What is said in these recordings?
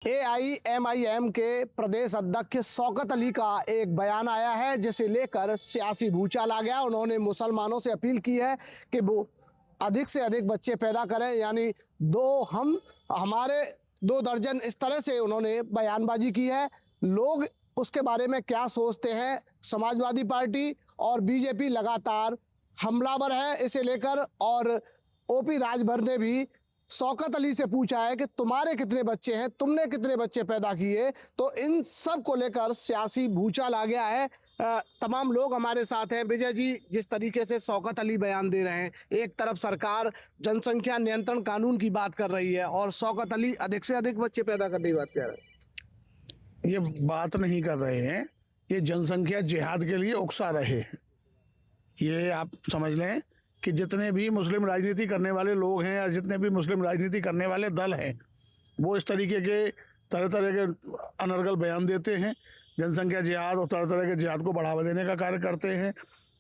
AIMIM के प्रदेश अध्यक्ष शौकत अली का एक बयान आया है जिसे लेकर सियासी भूचाल आ गया। उन्होंने मुसलमानों से अपील की है कि वो अधिक से अधिक बच्चे पैदा करें, यानी हमारे 2 दर्जन, इस तरह से उन्होंने बयानबाजी की है। लोग उसके बारे में क्या सोचते हैं? समाजवादी पार्टी और बीजेपी लगातार हमलावर है इसे लेकर, और ओपी राजभर ने भी शौकत अली से पूछा है कि तुम्हारे कितने बच्चे हैं, तुमने कितने बच्चे पैदा किए। तो इन सब को लेकर सियासी भूचाल आ गया है। तमाम लोग हमारे साथ हैं। विजय जी, जिस तरीके से शौकत अली बयान दे रहे हैं, एक तरफ सरकार जनसंख्या नियंत्रण कानून की बात कर रही है और शौकत अली अधिक से अधिक बच्चे पैदा करने की बात कह रहे हैं। ये बात नहीं कर रहे हैं, ये जनसंख्या जिहाद के लिए उकसा रहे हैं। ये आप समझ लें कि जितने भी मुस्लिम राजनीति करने वाले लोग हैं या जितने भी मुस्लिम राजनीति करने वाले दल हैं, वो इस तरीके के तरह तरह के अनर्गल बयान देते हैं, जनसंख्या जिहाद और तरह तरह के जिहाद को बढ़ावा देने का कार्य करते हैं।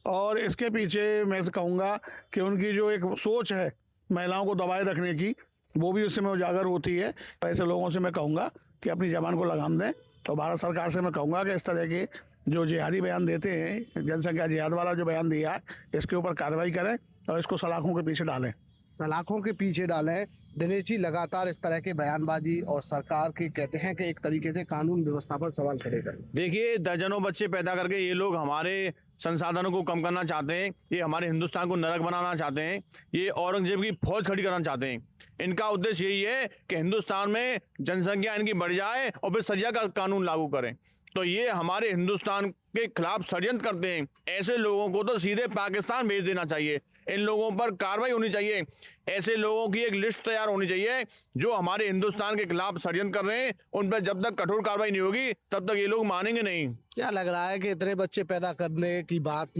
और इसके पीछे मैं कहूँगा कि उनकी जो एक सोच है महिलाओं को दबाए रखने की, वो भी उसमें उजागर होती है। ऐसे लोगों से मैं कहूँगा कि अपनी ज़बान को लगाम दें। तो भारत सरकार से मैं कहूँगा कि इस तरह के जो जिहादी बयान देते हैं, जनसंख्या जिहाद वाला जो बयान दिया है, इसके ऊपर कार्रवाई करें और इसको सलाखों के पीछे डालें। सलाखों के पीछे डालें। दिनेश जी, लगातार इस तरह के बयानबाजी और सरकार की कहते हैं कि एक तरीके से कानून व्यवस्था पर सवाल खड़े करें। देखिए, दर्जनों बच्चे पैदा करके ये लोग हमारे संसाधनों को कम करना चाहते हैं, ये हमारे हिंदुस्तान को नरक बनाना चाहते हैं, ये औरंगजेब की फौज खड़ी करना चाहते हैं। इनका उद्देश्य यही है कि हिंदुस्तान में जनसंख्या इनकी बढ़ जाए और फिर सरिया का कानून लागू करें। तो ये हमारे हिंदुस्तान के खिलाफ षड्यंत्र करते हैं। ऐसे लोगों को तो सीधे पाकिस्तान भेज देना चाहिए। इन लोगों पर कार्रवाई होनी चाहिए। ऐसे लोगों की एक लिस्ट तैयार होनी चाहिए जो हमारे हिंदुस्तान के खिलाफ षड्यंत्र कर रहे हैं। उन पर जब तक कठोर कार्रवाई नहीं होगी तब तक ये लोग मानेंगे नहीं। क्या लग रहा है कि इतने बच्चे पैदा करने की बात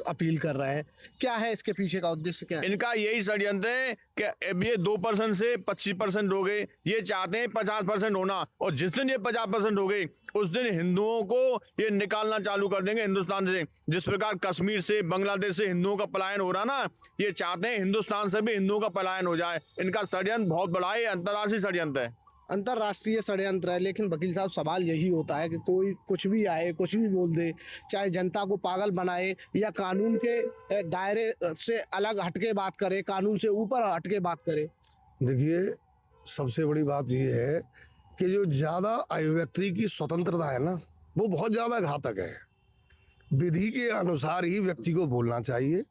अपील कर रहे हैं? क्या है इसके पीछे का उद्देश्य? क्या है इनका? यही षड्यंत्र है कि अब ये 2% से 25% हो गए, ये चाहते हैं 50% होना, और जिस दिन ये 50% हो गए उस दिन हिंदुओं को ये निकालना चालू कर देंगे हिंदुस्तान से। जिस प्रकार कश्मीर से, बांग्लादेश से हिंदुओं का पलायन हो रहा ना, ये चाहते हैं हिंदुस्तान से भी हिंदुओं का पलायन हो जाए। इनका षड्यंत्र बहुत बड़ा है, अंतर्राष्ट्रीय षड्यंत्र है। अंतर्राष्ट्रीय षड्यंत्र है। लेकिन वकील साहब, सवाल यही होता है कि कोई कुछ भी आए, कुछ भी बोल दे, चाहे जनता को पागल बनाए या कानून के दायरे से अलग हटके बात करे, कानून से ऊपर हटके बात करे। देखिए, सबसे बड़ी बात यह है कि जो ज़्यादा अभिव्यक्ति की स्वतंत्रता है ना, वो बहुत ज़्यादा घातक है। विधि के अनुसार ही व्यक्ति को बोलना चाहिए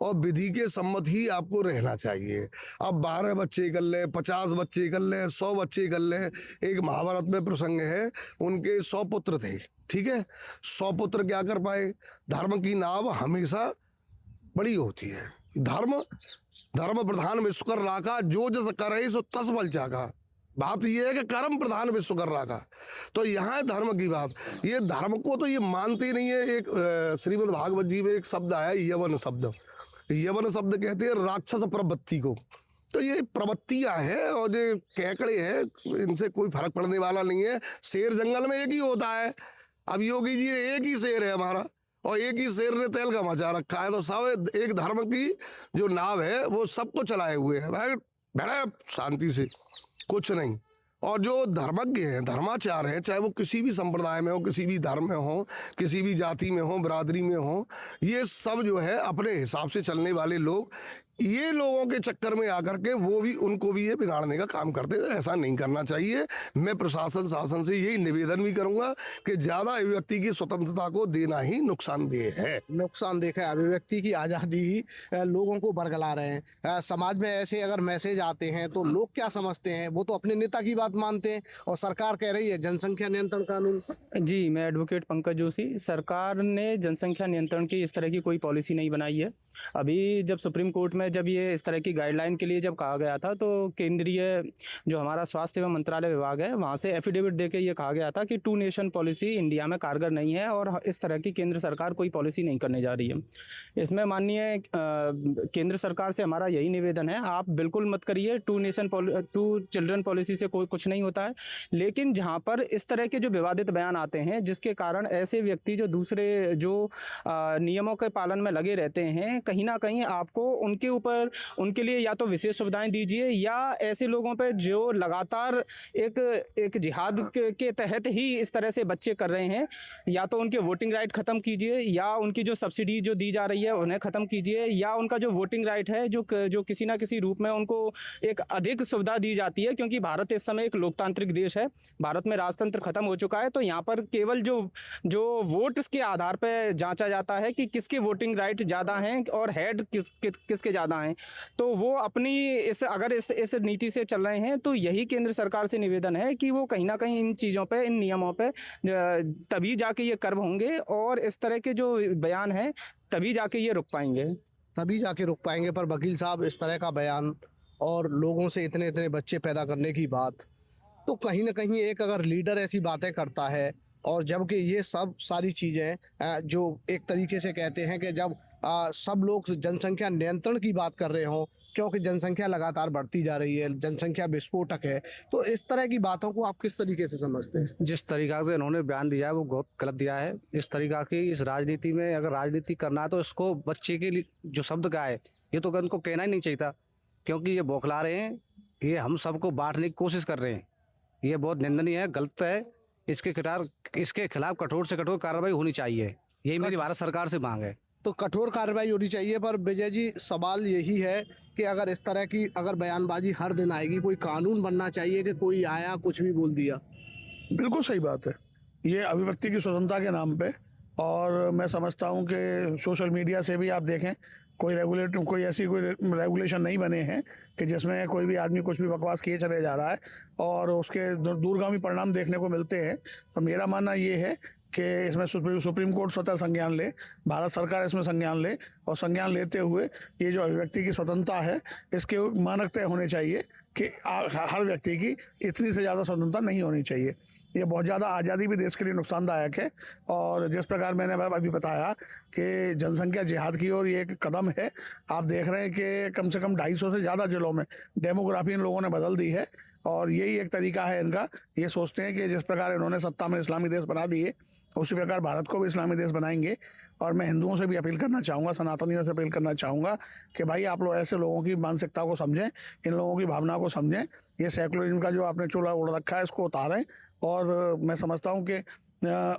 और विधि के सम्मत ही आपको रहना चाहिए। अब 12 बच्चे कर ले, 50 बच्चे कर ले, 100 बच्चे कर ले। एक महाभारत में प्रसंग है, उनके 100 पुत्र थे, ठीक है। 100 पुत्र क्या कर पाए? धर्म की नाव हमेशा बड़ी होती है। धर्म प्रधान विश्व कर राखा, जो जस करे सो तस बल चाका। बात यह है कि कर्म प्रधान विश्व कर रहा था। तो यहाँ धर्म की बात, ये धर्म को तो ये मानते नहीं है। एक श्रीमद् भागवत जी में एक शब्द आया, यवन शब्द। यवन शब्द कहते हैं राक्षस प्रवृत्ति को। तो ये प्रवृत्तियाँ हैं और ये केकड़े हैं, इनसे कोई फर्क पड़ने वाला नहीं है। शेर जंगल में एक ही होता है। अब योगी जी एक ही शेर है हमारा, और एक ही शेर ने तेल का मचा रखा है। तो सब एक धर्म की जो नाव है वो सबको चलाए हुए है। भाई बैठा शांति से, कुछ नहीं। और जो धर्मज्ञ हैं, धर्माचार हैं, चाहे वो किसी भी संप्रदाय में हो, किसी भी धर्म में हो, किसी भी जाति में हो, बिरादरी में हो, ये सब जो है अपने हिसाब से चलने वाले लोग, ये लोगों के चक्कर में आकर के वो भी, उनको भी ये बिगाड़ने का काम करते हैं। ऐसा नहीं करना चाहिए। मैं प्रशासन शासन से यही निवेदन भी करूंगा कि ज़्यादा अभिव्यक्ति की स्वतंत्रता को देना ही नुकसानदेह है। नुकसानदेह है। अभिव्यक्ति की आज़ादी ही लोगों को बरगला रहे हैं। समाज में ऐसे अगर मैसेज आते हैं तो लोग क्या समझते हैं? वो तो अपने नेता की बात मानते हैं और सरकार कह रही है जनसंख्या नियंत्रण कानून। जी, मैं एडवोकेट पंकज जोशी। सरकार ने जनसंख्या नियंत्रण की इस तरह की कोई पॉलिसी नहीं बनाई है। अभी जब सुप्रीम कोर्ट में जब ये इस तरह की गाइडलाइन के लिए जब कहा गया था, तो केंद्रीय जो हमारा स्वास्थ्य एवं मंत्रालय विभाग है, वहाँ से एफिडेविट देके ये कहा गया था कि 2 नेशन पॉलिसी इंडिया में कारगर नहीं है और इस तरह की केंद्र सरकार कोई पॉलिसी नहीं करने जा रही है। इसमें माननीय केंद्र सरकार से हमारा यही निवेदन है, आप बिल्कुल मत करिए। 2 चिल्ड्रन पॉलिसी से कोई कुछ नहीं होता है। लेकिन जहाँ पर इस तरह के जो विवादित बयान आते हैं, जिसके कारण ऐसे व्यक्ति जो दूसरे जो नियमों के पालन में लगे रहते हैं, कहीं ना कहीं आपको उनके ऊपर उनके लिए या तो विशेष सुविधाएं दीजिए, या ऐसे लोगों पे जो लगातार एक जिहाद के तहत ही इस तरह से बच्चे कर रहे हैं, या तो उनके वोटिंग राइट ख़त्म कीजिए, या उनकी जो सब्सिडी जो दी जा रही है उन्हें ख़त्म कीजिए, या उनका जो वोटिंग राइट है जो किसी ना किसी रूप में उनको एक अधिक सुविधा दी जाती है। क्योंकि भारत इस समय एक लोकतांत्रिक देश है, भारत में राजतंत्र खत्म हो चुका है, तो यहाँ पर केवल जो वोट के आधार पर जांचा जाता है कि किसके वोटिंग राइट ज़्यादा हैं और हेड किसके ज़्यादा हैं। तो वो अपनी अगर इस नीति से चल रहे हैं, तो यही केंद्र सरकार से निवेदन है कि वो कहीं ना कहीं इन चीज़ों पे, इन नियमों पे तभी जाके ये कर्व होंगे, और इस तरह के जो बयान हैं तभी जाके ये रुक पाएंगे। तभी जाके रुक पाएंगे। पर वकील साहब, इस तरह का बयान और लोगों से इतने इतने बच्चे पैदा करने की बात, तो कहीं ना कहीं एक अगर लीडर ऐसी बातें करता है, और जबकि ये सब सारी चीज़ें जो एक तरीके से कहते हैं कि जब सब लोग जनसंख्या नियंत्रण की बात कर रहे हों, क्योंकि जनसंख्या लगातार बढ़ती जा रही है, जनसंख्या विस्फोटक है, तो इस तरह की बातों को आप किस तरीके से समझते हैं? जिस तरीका से इन्होंने बयान दिया है वो बहुत गलत दिया है। इस तरीका की इस राजनीति में अगर राजनीति करना है तो इसको बच्चे के लिए जो शब्द का है ये तो उनको कहना ही नहीं चाहिए था, क्योंकि ये बौखला रहे हैं, ये हम सबको बांटने की कोशिश कर रहे हैं। ये बहुत निंदनीय है, गलत है। इसके खिलाफ कठोर से कठोर कार्रवाई होनी चाहिए, यही मेरी भारत सरकार से मांग है। तो कठोर कार्रवाई होनी चाहिए। पर विजय जी, सवाल यही है कि अगर इस तरह की अगर बयानबाजी हर दिन आएगी, कोई कानून बनना चाहिए कि कोई आया कुछ भी बोल दिया। बिल्कुल सही बात है। ये अभिव्यक्ति की स्वतंत्रता के नाम पे, और मैं समझता हूँ कि सोशल मीडिया से भी आप देखें कोई रेगुलेशन नहीं बने हैं कि जिसमें कोई भी आदमी कुछ भी बकवास किए चले जा रहा है और उसके दूरगामी परिणाम देखने को मिलते हैं। तो मेरा मानना ये है कि इसमें सुप्रीम कोर्ट स्वतः संज्ञान ले, भारत सरकार इसमें संज्ञान ले, और संज्ञान लेते हुए ये जो अभिव्यक्ति की स्वतंत्रता है इसके मानक तय होने चाहिए कि हर व्यक्ति की इतनी से ज़्यादा स्वतंत्रता नहीं होनी चाहिए। ये बहुत ज़्यादा आज़ादी भी देश के लिए नुकसानदायक है। और जिस प्रकार मैंने अभी बताया कि जनसंख्या जिहाद की ओर ये एक कदम है। आप देख रहे हैं कि कम से कम 250 से ज़्यादा जिलों में डेमोग्राफी इन लोगों ने बदल दी है, और यही एक तरीका है इनका। ये सोचते हैं कि जिस प्रकार इन्होंने सत्ता में इस्लामी देश बना दिए, उसी प्रकार भारत को भी इस्लामी देश बनाएंगे। और मैं हिंदुओं से भी अपील करना चाहूँगा, सनातनियों से अपील करना चाहूँगा कि भाई आप लोग ऐसे लोगों की मानसिकता को समझें, इन लोगों की भावना को समझें। ये सेकुलरिज्म का जो आपने चूल्हा उड़ रखा है इसको उतारें। और मैं समझता हूँ कि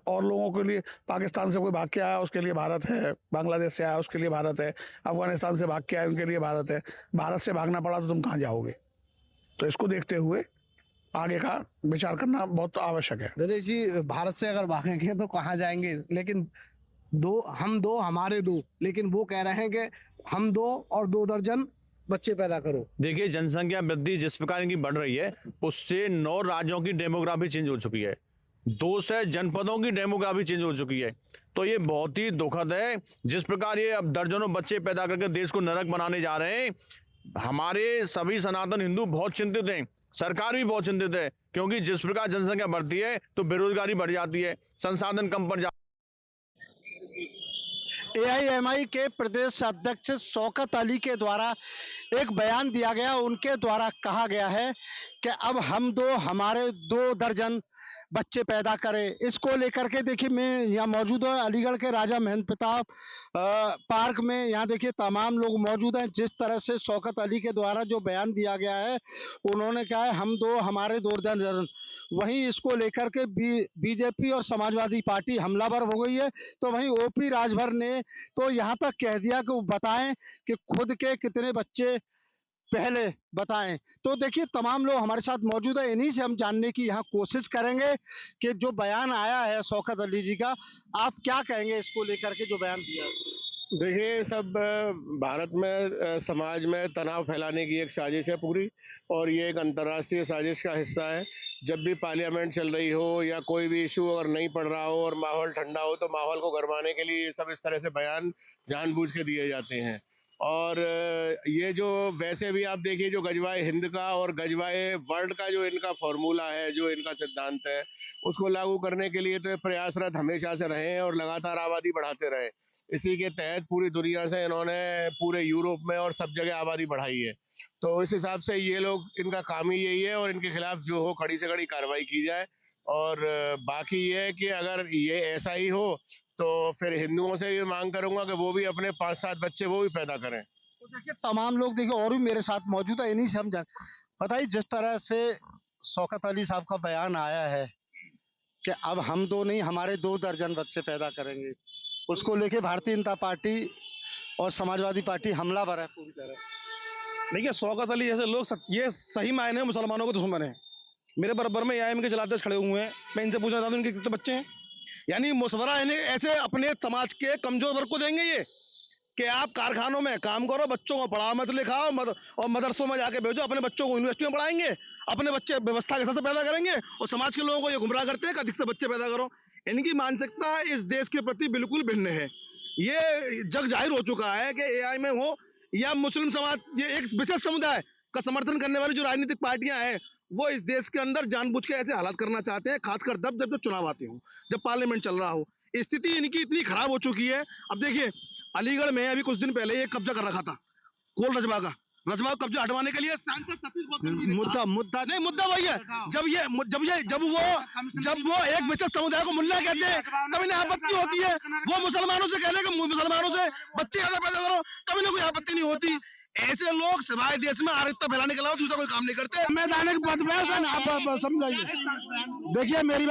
और लोगों के लिए, पाकिस्तान से कोई भाग के आया उसके लिए भारत है, बांग्लादेश से आया उसके लिए भारत है, अफगानिस्तान से भाग के आए उनके लिए भारत है। भारत से भागना पड़ा तो तुम कहाँ जाओगे? तो इसको देखते हुए आगे का विचार करना बहुत आवश्यक है। नरेश जी, भारत से अगर भागेंगे तो कहाँ जाएंगे? लेकिन हम दो हमारे दो, लेकिन वो कह रहे हैं कि हम 2 और 2 दर्जन बच्चे पैदा करो। देखिए, जनसंख्या वृद्धि जिस प्रकार इनकी बढ़ रही है उससे 9 राज्यों की डेमोग्राफी चेंज हो चुकी है, 2 से जनपदों की डेमोग्राफी चेंज हो चुकी है। तो ये बहुत ही दुखद है। जिस प्रकार ये अब दर्जनों बच्चे पैदा करके देश को नरक बनाने जा रहे हैं, हमारे सभी सनातन हिंदू बहुत चिंतित हैं, सरकार भी बहुत चिंतित है, क्योंकि जिस प्रकार जनसंख्या बढ़ती है तो बेरोजगारी बढ़ जाती है, संसाधन कम पड़ जाते। एआईएमआई के प्रदेश अध्यक्ष शौकत अली के द्वारा एक बयान दिया गया। उनके द्वारा कहा गया है कि अब हम 2 हमारे 2 दर्जन बच्चे पैदा करें। इसको लेकर के देखिए, मैं यहाँ मौजूद हूँ अलीगढ़ के राजा महेंद्र प्रताप पार्क में। यहाँ देखिए तमाम लोग मौजूद हैं। जिस तरह से शौकत अली के द्वारा जो बयान दिया गया है, उन्होंने कहा है हम 2 हमारे 2 दर्जन। वहीं इसको लेकर के बीजेपी और समाजवादी पार्टी हमलावर हो गई है। तो वहीं ओपी राजभर ने तो यहाँ तक कह दिया कि वो बताएं कि खुद के कितने बच्चे पहले बताएं। तो देखिए तमाम लोग हमारे साथ मौजूद है, इन्हीं से हम जानने की यहाँ कोशिश करेंगे कि जो बयान आया है शौकत अली जी का, आप क्या कहेंगे इसको लेकर के जो बयान दिया है? देखिए, सब भारत में समाज में तनाव फैलाने की एक साजिश है पूरी, और ये एक अंतर्राष्ट्रीय साजिश का हिस्सा है। जब भी पार्लियामेंट चल रही हो या कोई भी इशू अगर नहीं पड़ रहा हो और माहौल ठंडा हो, तो माहौल को गरमाने के लिए ये सब इस तरह से बयान जानबूझ के दिए जाते हैं। और ये जो वैसे भी आप देखिए, जो गजवाए हिंद का और गजवाए वर्ल्ड का जो इनका फॉर्मूला है, जो इनका सिद्धांत है, उसको लागू करने के लिए तो ये प्रयासरत हमेशा से रहे हैं और लगातार आबादी बढ़ाते रहे। इसी के तहत पूरी दुनिया से इन्होंने पूरे यूरोप में और सब जगह आबादी बढ़ाई है। तो इस हिसाब से ये लोग, इनका काम ही यही है, और इनके खिलाफ जो हो कड़ी से कड़ी कार्रवाई की जाए और बाकी ये है कि अगर ये ऐसा ही हो तो फिर हिंदुओं से भी मांग करूंगा कि वो भी अपने 5-7 बच्चे वो भी पैदा करें। तो देखिए तमाम लोग देखिए और भी मेरे साथ मौजूद है, इन्हीं से हम जान बताइए जिस तरह से शौकत अली साहब का बयान आया है कि अब हम दो नहीं हमारे 2 दर्जन बच्चे पैदा करेंगे, उसको लेके भारतीय जनता पार्टी और समाजवादी पार्टी हमलावर है पूरी तरह। देखिए शौकत अली जैसे लोग ये सही मायने में मुसलमानों को दुश्मन है। मेरे बराबर में एआईएम के जलादेश खड़े हुए हैं, मैं इनसे पूछना चाहता हूँ इनके कितने बच्चे हैं। यानी मुशवरा इन्हें ऐसे अपने समाज के कमजोर वर्ग को देंगे ये कि आप कारखानों में काम करो, बच्चों को पढ़ाओ मत लिखाओ और मदरसों में जाके भेजो, अपने बच्चों को यूनिवर्सिटी में पढ़ाएंगे, अपने बच्चे व्यवस्था के साथ पैदा करेंगे और समाज के लोगों को ये गुमराह करते हैं कि अधिक से बच्चे पैदा करो। इनकी मानसिकता इस देश के प्रति बिल्कुल भिन्न है। ये जग जाहिर हो चुका है कि एआई में हो या मुस्लिम समाज, ये एक विशेष समुदाय का समर्थन करने वाली जो राजनीतिक पार्टियां हैं वो इस देश के अंदर जानबूझ के ऐसे हालात करना चाहते हैं, खासकर जब चुनाव आते हो, जब पार्लियामेंट चल रहा हो। स्थिति इनकी इतनी खराब हो चुकी है। अब देखिए अलीगढ़ में अभी कुछ दिन पहले ये कब्जा कर रखा था कोल रजबा का, रजबा कब्जा हटवाने के लिए सांसद सतीश गौतम जी ने मुद्दा वही है। जब वो एक विशेष समुदाय को मुल्ला कहते हैं तब इन्हें आपत्ति होती है। वो मुसलमानों से कहने के मुसलमानों से बच्चे ज्यादा पैदा करो तब इन्हें कोई आपत्ति नहीं होती। ऐसे लोग सिवाय देश में आरिकता फैलाने के अलावा दूसरा कोई काम नहीं करते। संवैधानिक पद पे आप समझाइए। देखिए मेरी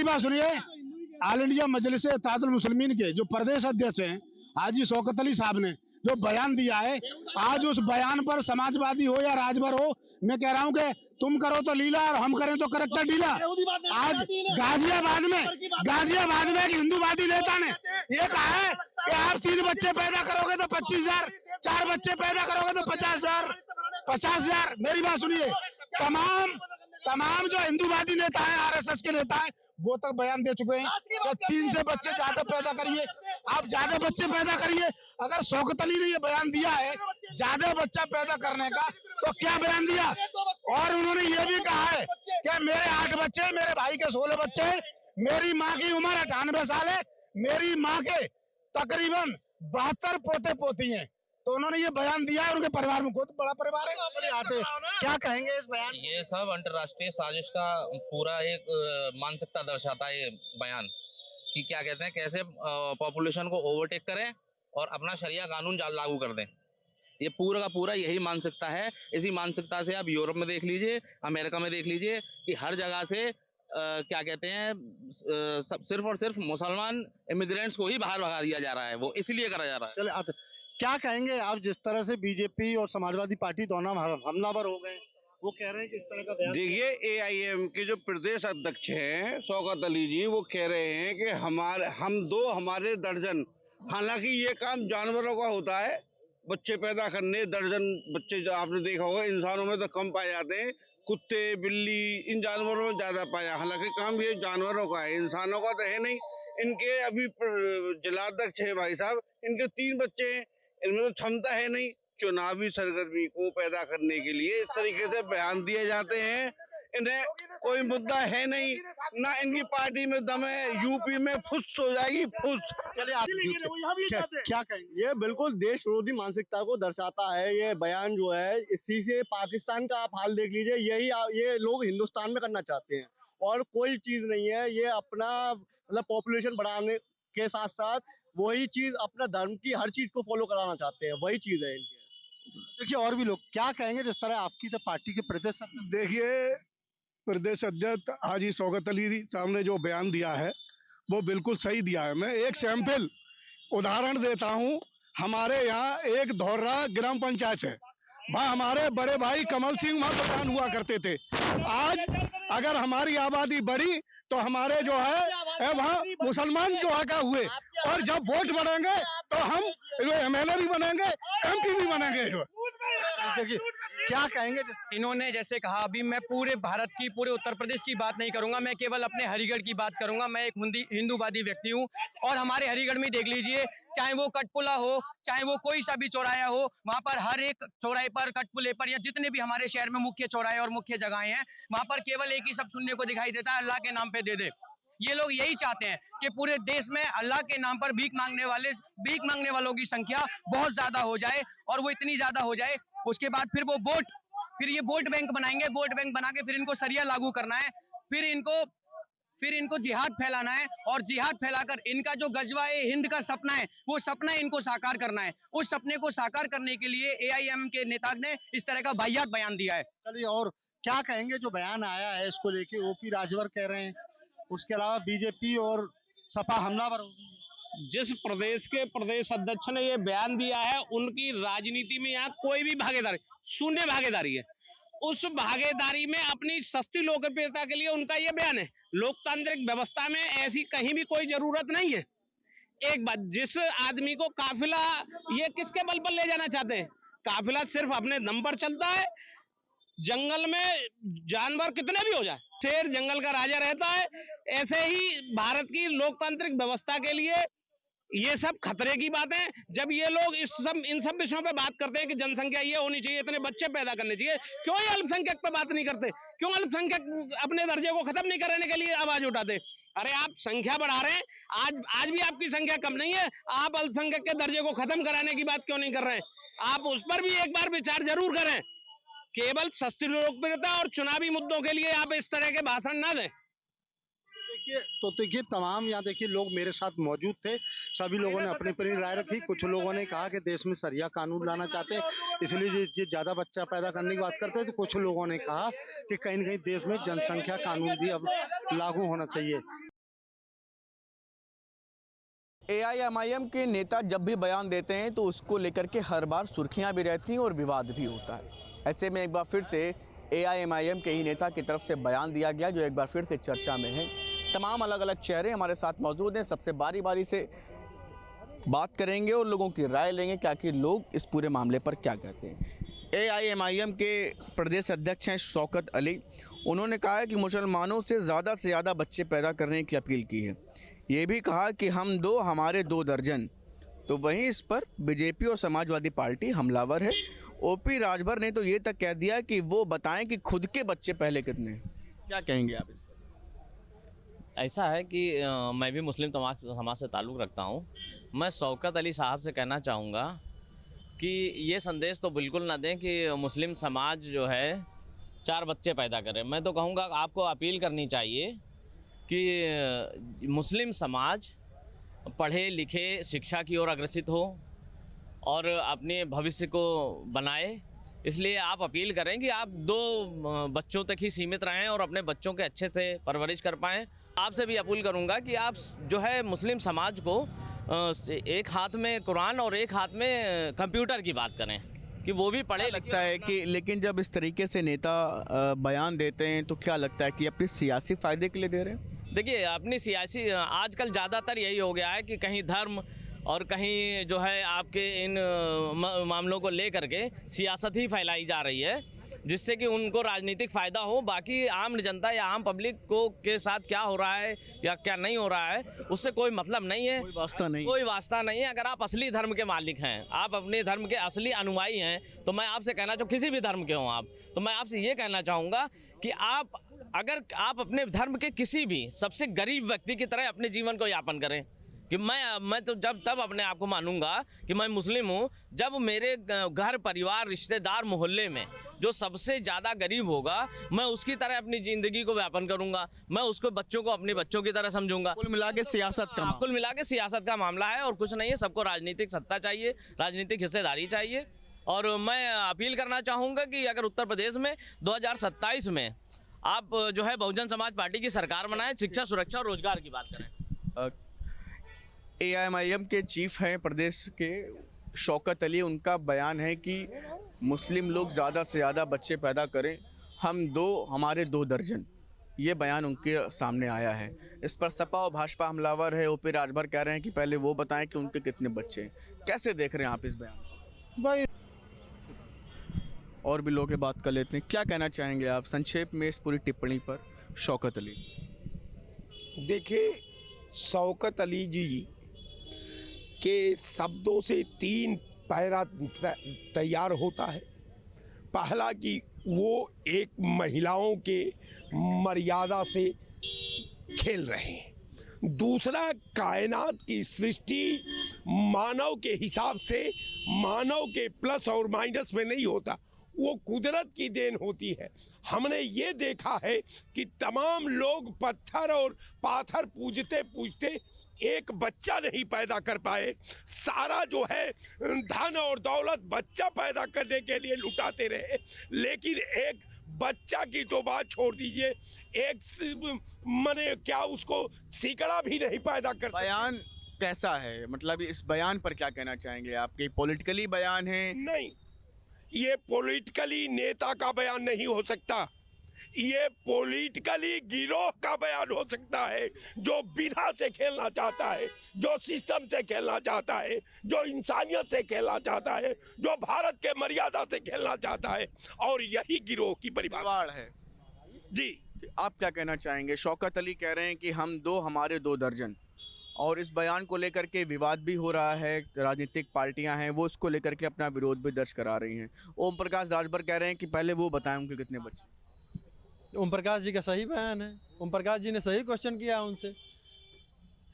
बात सुनिए ऑल इंडिया मजलिस इत्तेहादुल मुस्लिमीन के जो प्रदेश अध्यक्ष हैं हाजी शौकत अली साहब ने जो बयान दिया है, आज उस बयान पर समाजवादी हो या राजभर हो, मैं कह रहा हूं कि तुम करो तो लीला और हम करें तो करेक्टर ढीला। आज गाजियाबाद में एक हिंदूवादी नेता ने ये कहा है कि आप 3 बच्चे पैदा करोगे तो 25,000, 4 बच्चे पैदा करोगे तो 50,000। मेरी बात सुनिए, तमाम जो हिंदूवादी नेता है, आरएसएस के नेता है, वो तक बयान दे चुके हैं कि 3 से बच्चे ज्यादा पैदा करिए, आप ज्यादा बच्चे पैदा करिए। अगर शौकत अली ने ये बयान दिया है ज्यादा बच्चा पैदा करने का, तो क्या बयान दिया? और उन्होंने ये भी कहा है कि मेरे 8 बच्चे, मेरे भाई के 16 बच्चे, मेरी माँ की उम्र 98 साल है, मेरी माँ के तकरीबन 72 पोते पोती हैं। तो उन्होंने ये बयान दिया है, उनके परिवार में खुद बड़ा परिवार है, बड़े आते। क्या कहेंगे इस बयान? ये सब अंतर्राष्ट्रीय साजिश का पूरा एक मानसिकता दर्शाता है ये बयान कि क्या कहते हैं कैसे पॉपुलेशन को ओवरटेक करें और अपना शरिया कानून लागू कर दें। ये पूरा का पूरा यही मानसिकता है। इसी मानसिकता से आप यूरोप में देख लीजिए, अमेरिका में देख लीजिए कि हर जगह से क्या कहते हैं सिर्फ और सिर्फ मुसलमान इमिग्रेंट्स को ही बाहर भगा दिया जा रहा है, वो इसलिए करा जा रहा है। चले आते क्या कहेंगे आप जिस तरह से बीजेपी और समाजवादी पार्टी दोनों हमलावर हो गए, वो कह रहे हैं कि इस तरह का बयान। देखिए एआईएम के जो प्रदेश अध्यक्ष हैं शौकत अली जी, वो कह रहे हैं कि हमारे दर्जन, हालांकि ये काम जानवरों का होता है, बच्चे पैदा करने, दर्जन बच्चे जो आपने देखा होगा इंसानों में तो कम पाए जाते हैं, कुत्ते बिल्ली इन जानवरों में ज्यादा पाया, हालांकि काम ये जानवरों का है, इंसानों का तो है नहीं। इनके अभी जिलाध्यक्ष है भाई साहब, इनके 3 बच्चे हैं, इनमें तो क्षमता है नहीं। चुनावी सरगर्मी को पैदा करने के लिए इस तरीके से बयान दिए जाते हैं। इन्हें कोई मुद्दा है नहीं, ना इनकी पार्टी में दम है। यूपी में फुस हो जाएगी, फुस। चलिए आप क्या कहेंगे? ये बिल्कुल देश विरोधी मानसिकता को दर्शाता है ये बयान जो है। इसी से पाकिस्तान का आप हाल देख लीजिए, ये लोग हिंदुस्तान में करना चाहते हैं और कोई चीज नहीं है। ये अपना मतलब पॉपुलेशन बढ़ाने के साथ साथ वही चीज अपना धर्म की हर चीज को फॉलो कराना चाहते हैं, वही चीज है इनकी। देखिए और भी लोग क्या कहेंगे जिस तरह आपकी तो पार्टी के प्रदेश अध्यक्ष। देखिए प्रदेश अध्यक्ष हाजी शौकत अली साहब ने जो बयान दिया है वो बिल्कुल सही दिया है। मैं एक सैंपल उदाहरण देता हूं। हमारे यहाँ एक धौर्रा ग्राम पंचायत है, वहाँ हमारे बड़े भाई कमल सिंह वहाँ प्रधान हुआ करते थे। आज अगर हमारी आबादी बढ़ी तो हमारे जो है वहाँ मुसलमान जो है क्या हुए, और जब वोट बढ़ेंगे तो हम एमएलए भी बनेंगे, एमपी भी बनेंगे। देखिए क्या कहेंगे इन्होंने जैसे कहा, अभी मैं पूरे भारत की, पूरे उत्तर प्रदेश की बात नहीं करूंगा, मैं केवल अपने हरिगढ़ की बात करूंगा। मैं एक हिंदूवादी व्यक्ति हूं और हमारे हरिगढ़ में देख लीजिए, चाहे वो कटपुला हो, चाहे वो कोई सा भी चौराया हो, वहां पर हर एक चौराहे पर, कटपुले पर या जितने भी हमारे शहर में मुख्य चौराहे और मुख्य जगहें हैं, वहां पर केवल एक ही शब्द सुनने को दिखाई देता है, अल्लाह के नाम पे दे दे। ये लोग यही चाहते हैं कि पूरे देश में अल्लाह के नाम पर भीख मांगने वालों की संख्या बहुत ज्यादा हो जाए, और वो इतनी ज्यादा हो जाए उसके बाद फिर ये वोट बैंक बनाएंगे। वोट बैंक बना के फिर इनको सरिया लागू करना है। फिर इनको जिहाद फैलाना है, और जिहाद फैलाकर इनका जो गजवा-ए हिंद का सपना है, वो सपना इनको साकार करना है। उस सपने को साकार करने के लिए एआईएम के नेता ने इस तरह का वाहियात बयान दिया है। चलिए, और क्या कहेंगे जो बयान आया है इसको लेके? ओपी राजभर कह रहे हैं, उसके अलावा बीजेपी और सपा हमलावर होगी। जिस प्रदेश के प्रदेश अध्यक्ष ने ये बयान दिया है, उनकी राजनीति में यहाँ कोई भी भागीदारी, शून्य भागीदारी है। उस भागीदारी में अपनी सस्ती लोकप्रियता के लिए उनका ये बयान है। लोकतांत्रिक व्यवस्था में ऐसी कहीं भी कोई जरूरत नहीं है। एक बात, जिस आदमी को काफिला ये किसके बल पर ले जाना चाहते हैं? काफिला सिर्फ अपने दम पर चलता है। जंगल में जानवर कितने भी हो जाए, शेर जंगल का राजा रहता है। ऐसे ही भारत की लोकतांत्रिक व्यवस्था के लिए ये सब खतरे की बात है। जब ये लोग इन सब विषयों पे बात करते हैं कि जनसंख्या ये होनी चाहिए, इतने बच्चे पैदा करने चाहिए, क्यों ये अल्पसंख्यक पे बात नहीं करते? क्यों अल्पसंख्यक अपने दर्जे को खत्म नहीं करने के लिए आवाज उठाते? अरे आप संख्या बढ़ा रहे हैं, आज भी आपकी संख्या कम नहीं है, आप अल्पसंख्यक के दर्जे को खत्म कराने की बात क्यों नहीं कर रहे हैं? आप उस पर भी एक बार विचार जरूर करें। केवल सस्ती लोकप्रियता और चुनावी मुद्दों के लिए आप इस तरह के भाषण ना दें। देखिए तमाम यहाँ देखिए लोग मेरे साथ मौजूद थे। सभी लोगों ने अपनी अपनी राय रखी। कुछ लोगों ने कहा कि देश में शरिया कानून लाना चाहते हैं, इसलिए ये ज्यादा बच्चा पैदा करने की बात करते हैं। तो कुछ लोगों ने कहा कि कहीं न कहीं देश में जनसंख्या कानून भी अब लागू होना चाहिए। एआईएमआईएम के नेता जब भी बयान देते हैं तो उसको लेकर के हर बार सुर्खियां भी रहती हैं और विवाद भी होता है। ऐसे में एक बार फिर से एआईएमआईएम के ही नेता की तरफ से बयान दिया गया, जो एक बार फिर से चर्चा में है। तमाम अलग अलग चेहरे हमारे साथ मौजूद हैं। सबसे बारी बारी से बात करेंगे और लोगों की राय लेंगे क्या कि लोग इस पूरे मामले पर क्या कहते हैं। एआईएमआईएम के प्रदेश अध्यक्ष हैं शौकत अली। उन्होंने कहा है कि मुसलमानों से ज़्यादा बच्चे पैदा करने की अपील की है। ये भी कहा कि हम दो हमारे दो दर्जन। तो वहीं इस पर बीजेपी और समाजवादी पार्टी हमलावर है। ओपी राजभर ने तो ये तक कह दिया कि वो बताएं कि खुद के बच्चे पहले कितने हैं। क्या कहेंगे आप इस पर? ऐसा है कि मैं भी मुस्लिम समाज से ताल्लुक़ रखता हूँ। मैं शौकत अली साहब से कहना चाहूँगा कि ये संदेश तो बिल्कुल ना दें कि मुस्लिम समाज जो है 4 बच्चे पैदा करे। मैं तो कहूँगा आपको अपील करनी चाहिए कि मुस्लिम समाज पढ़े लिखे शिक्षा की ओर अग्रसित हो और अपने भविष्य को बनाए। इसलिए आप अपील करें कि आप 2 बच्चों तक ही सीमित रहें और अपने बच्चों के अच्छे से परवरिश कर पाएँ। आपसे भी अपील करूंगा कि आप जो है मुस्लिम समाज को एक हाथ में कुरान और एक हाथ में कंप्यूटर की बात करें कि वो भी पढ़े। लगता है कि लेकिन जब इस तरीके से नेता बयान देते हैं तो क्या लगता है कि अपने सियासी फ़ायदे के लिए दे रहे हैं? देखिए, अपनी सियासी आजकल ज़्यादातर यही हो गया है कि कहीं धर्म और कहीं जो है आपके इन मामलों को लेकर के सियासत ही फैलाई जा रही है, जिससे कि उनको राजनीतिक फ़ायदा हो। बाकी आम जनता या आम पब्लिक को के साथ क्या हो रहा है या क्या नहीं हो रहा है उससे कोई मतलब नहीं है, कोई वास्ता नहीं है। अगर आप असली धर्म के मालिक हैं, आप अपने धर्म के असली अनुयायी हैं, तो मैं आपसे कहना चाहूँ, किसी भी धर्म के हों आप, तो मैं आपसे ये कहना चाहूँगा कि अगर आप अपने धर्म के किसी भी सबसे गरीब व्यक्ति की तरह अपने जीवन को यापन करें कि मैं तो जब तब अपने आप को मानूंगा कि मैं मुस्लिम हूँ जब मेरे घर परिवार रिश्तेदार मोहल्ले में जो सबसे ज़्यादा गरीब होगा मैं उसकी तरह अपनी ज़िंदगी को व्यापन करूंगा। मैं उसको बच्चों को अपने बच्चों की तरह समझूंगा। कुल मिला के सियासत का मामला है और कुछ नहीं है। सबको राजनीतिक सत्ता चाहिए, राजनीतिक हिस्सेदारी चाहिए। और मैं अपील करना चाहूँगा कि अगर उत्तर प्रदेश में 2027 में आप जो है बहुजन समाज पार्टी की सरकार बनाएं, शिक्षा, सुरक्षा और रोजगार की बात करें। एआईएमआईएम के चीफ हैं प्रदेश के शौकत अली। उनका बयान है कि मुस्लिम लोग ज़्यादा से ज़्यादा बच्चे पैदा करें, हम 2 हमारे 2 दर्जन। ये बयान उनके सामने आया है। इस पर सपा और भाजपा हमलावर है। ओपी राजभर कह रहे हैं कि पहले वो बताएं कि उनके कितने बच्चे हैं। कैसे देख रहे हैं आप इस बयान भाई? और भी लोगों की बात कर लेते हैं। क्या कहना चाहेंगे आप संक्षेप में इस पूरी टिप्पणी पर शौकत अली? देखिए, शौकत अली जी के शब्दों से 3 पैरा तैयार होता है। पहला कि वो एक महिलाओं के मर्यादा से खेल रहे हैं। दूसरा, कायनात की सृष्टि मानव के हिसाब से, मानव के प्लस और माइनस में नहीं होता, वो कुदरत की देन होती है। हमने ये देखा है कि तमाम लोग पत्थर और पाथर पूजते पूजते एक बच्चा नहीं पैदा कर पाए। सारा जो है धन और दौलत बच्चा पैदा करने के लिए लुटाते रहे, लेकिन एक बच्चा की तो बात छोड़ दीजिए, एक मने क्या उसको सिकड़ा भी नहीं पैदा कर सकते। बयान कैसा है, मतलब इस बयान पर क्या कहना चाहेंगे? आपके पॉलिटिकली बयान है? नहीं, ये पॉलिटिकली नेता का बयान नहीं हो सकता, ये पॉलिटिकली गिरोह का बयान हो सकता है, जो विधा से खेलना चाहता है, जो सिस्टम से खेलना चाहता है, जो इंसानियत से खेलना चाहता है, जो भारत के मर्यादा से खेलना चाहता है, और यही गिरोह की परिभाषा है। जी, आप क्या कहना चाहेंगे? शौकत अली कह रहे हैं कि हम दो हमारे दो दर्जन, और इस बयान को लेकर के विवाद भी हो रहा है। राजनीतिक पार्टियां हैं वो इसको लेकर के अपना विरोध भी दर्ज करा रही हैं। ओम प्रकाश राजभर कह रहे हैं कि पहले वो बताएं उनके कितने बच्चे। ओम प्रकाश जी का सही बयान है। ओम प्रकाश जी ने सही क्वेश्चन किया उनसे।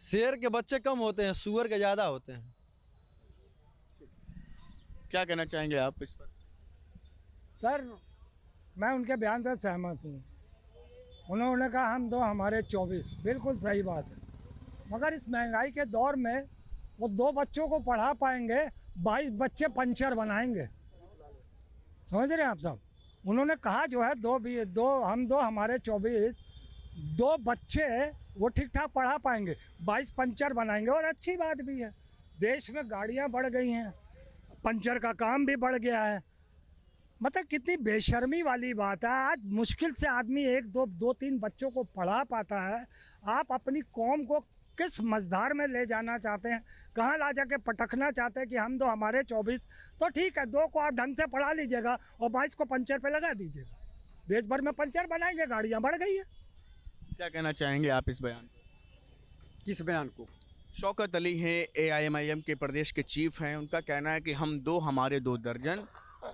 शेर के बच्चे कम होते हैं, सुअर के ज़्यादा होते हैं। क्या कहना चाहेंगे आप इस पर? सर, मैं उनके बयान से सहमत हूँ। उन्होंने कहा हम दो हमारे 24, बिल्कुल सही बात है। मगर इस महंगाई के दौर में वो 2 बच्चों को पढ़ा पाएंगे, 22 बच्चे पंचर बनाएंगे। समझ रहे हैं आप साहब? उन्होंने कहा जो है हम दो हमारे 24, 2 बच्चे वो ठीक ठाक पढ़ा पाएंगे, 22 पंचर बनाएंगे। और अच्छी बात भी है, देश में गाड़ियां बढ़ गई हैं, पंचर का काम भी बढ़ गया है। मतलब कितनी बेशर्मी वाली बात है। आज मुश्किल से आदमी 1-2-3 बच्चों को पढ़ा पाता है। आप अपनी कौम को किस मझधार में ले जाना चाहते हैं? कहाँ ला जाके पटकना चाहते हैं कि हम दो हमारे 24? तो ठीक है, 2 को आप ढंग से पढ़ा लीजिएगा और 22 को पंचर पे लगा दीजिएगा। देश भर में पंचर बनाएंगे, गाड़ियाँ बढ़ गई है। क्या कहना चाहेंगे आप इस बयान? किस बयान को? शौकत अली हैं, AIMIM के प्रदेश के चीफ हैं। उनका कहना है कि हम दो हमारे 2 दर्जन,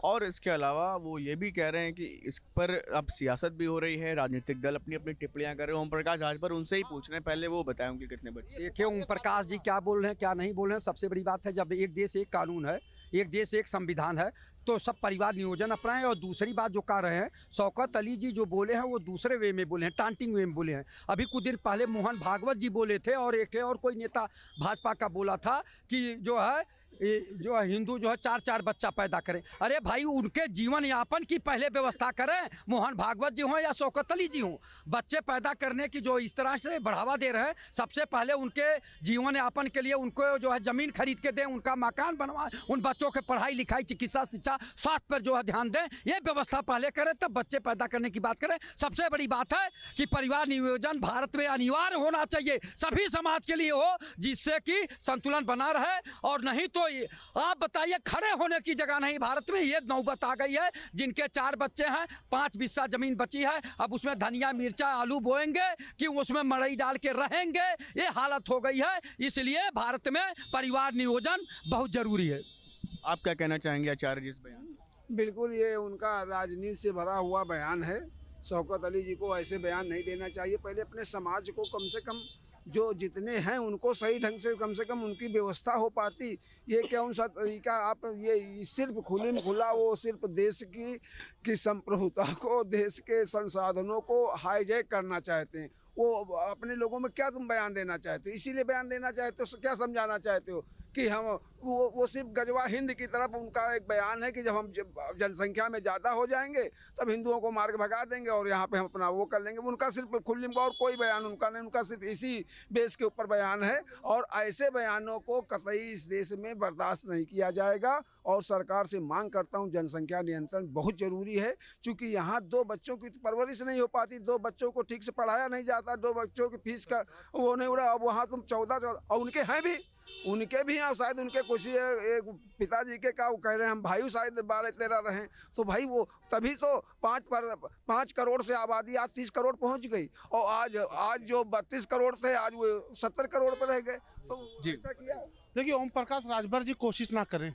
और इसके अलावा वो ये भी कह रहे हैं कि इस पर अब सियासत भी हो रही है, राजनीतिक दल अपनी अपनी टिप्पणियां कर रहे हैं। ओम प्रकाश राजभर उनसे ही पूछ रहे हैं, पहले वो बताएं उनके कितने बच्चे। देखिए ओम प्रकाश जी क्या बोल रहे हैं क्या नहीं बोल रहे हैं, सबसे बड़ी बात है जब एक देश एक कानून है, एक देश एक संविधान है, तो सब परिवार नियोजन अपनाएं। और दूसरी बात जो कह रहे हैं शौकत अली जी जो बोले हैं वो दूसरे वे में बोले हैं, टांटिंग वे में बोले हैं। अभी कुछ दिन पहले मोहन भागवत जी बोले थे, और एक थे और कोई नेता भाजपा का बोला था कि जो है हिंदू जो है 4-4 बच्चा पैदा करें। अरे भाई, उनके जीवन यापन की पहले व्यवस्था करें, मोहन भागवत जी हों या शौकत अली जी हों। बच्चे पैदा करने की जो इस तरह से बढ़ावा दे रहे हैं, सबसे पहले उनके जीवन यापन के लिए उनको जो है ज़मीन खरीद के दें, उनका मकान बनवाएं, उन बच्चों के पढ़ाई लिखाई, चिकित्सा, शिक्षा, स्वास्थ्य पर जो है ध्यान दें। ये व्यवस्था पहले करें, तब बच्चे पैदा करने की बात करें। सबसे बड़ी बात है कि परिवार नियोजन भारत में अनिवार्य होना चाहिए, सभी समाज के लिए हो, जिससे कि संतुलन बना रहे। और नहीं तो आप बताइए, खड़े होने की जगह नहीं भारत में। ये नौबत आ गई है, जिनके 4 बच्चे हैं, 5 बिस्सा जमीन बची है, अब उसमें धनिया मिर्चा आलू बोएंगे कि उसमें मड़ई डाल के रहेंगे, ये हालत हो गई है। इसलिए भारत में परिवार नियोजन बहुत जरूरी है। आप क्या कहना चाहेंगे आचार्य जी इस बयान? बिल्कुल, ये उनका राजनीति से भरा हुआ बयान है। शौकत अली जी को ऐसे बयान नहीं देना चाहिए। पहले अपने समाज को कम से कम जो जितने हैं उनको सही ढंग से कम उनकी व्यवस्था हो पाती। ये कौन सा तरीका? आप ये सिर्फ खुले में खुला वो सिर्फ देश की संप्रभुता को, देश के संसाधनों को हाईजैक करना चाहते हैं। वो अपने लोगों में क्या तुम बयान देना चाहते हो? इसीलिए बयान देना चाहते हो, क्या समझाना चाहते हो कि हम वो सिर्फ गजवा हिंद की तरफ उनका एक बयान है कि जब हम जनसंख्या में ज़्यादा हो जाएंगे तब हिंदुओं को मार के भगा देंगे और यहाँ पे हम अपना वो कर लेंगे। उनका सिर्फ खुल्ली में और कोई बयान उनका नहीं, उनका सिर्फ इसी बेस के ऊपर बयान है। और ऐसे बयानों को कतई इस देश में बर्दाश्त नहीं किया जाएगा। और सरकार से मांग करता हूँ, जनसंख्या नियंत्रण बहुत ज़रूरी है, क्योंकि यहाँ 2 बच्चों की परवरिश नहीं हो पाती, 2 बच्चों को ठीक से पढ़ाया नहीं जाता, 2 बच्चों की फीस का वो नहीं उड़ा। अब वहाँ तुम 14 और उनके भी हैं, शायद उनके कुछ एक पिताजी के क्या वो कह रहे हैं, हम भाई शायद 12-13 रहें। तो भाई वो तभी तो 5 करोड़ से आबादी आज 30 करोड़ पहुंच गई, और आज जो 32 करोड़ थे आज वो 70 करोड़ पर रह गए। तो ऐसा किया। देखिए, ओम प्रकाश राजभर जी कोशिश ना करें,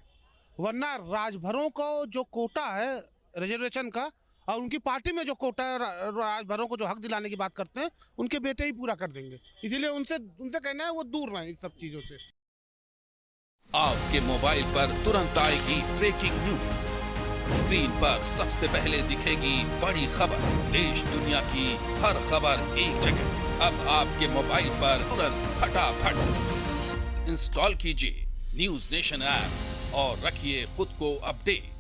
वरना राजभरों को जो कोटा है रिजर्वेशन का, और उनकी पार्टी में जो कोटा है राजभरों को जो हक दिलाने की बात करते हैं, उनके बेटे ही पूरा कर देंगे। इसीलिए उनसे कहना है वो दूर रहें इस सब चीज़ों से। आपके मोबाइल पर तुरंत आएगी ब्रेकिंग न्यूज, स्क्रीन पर सबसे पहले दिखेगी बड़ी खबर, देश दुनिया की हर खबर एक जगह। अब आपके मोबाइल पर तुरंत फटाफट इंस्टॉल कीजिए न्यूज़ नेशन ऐप और रखिए खुद को अपडेट।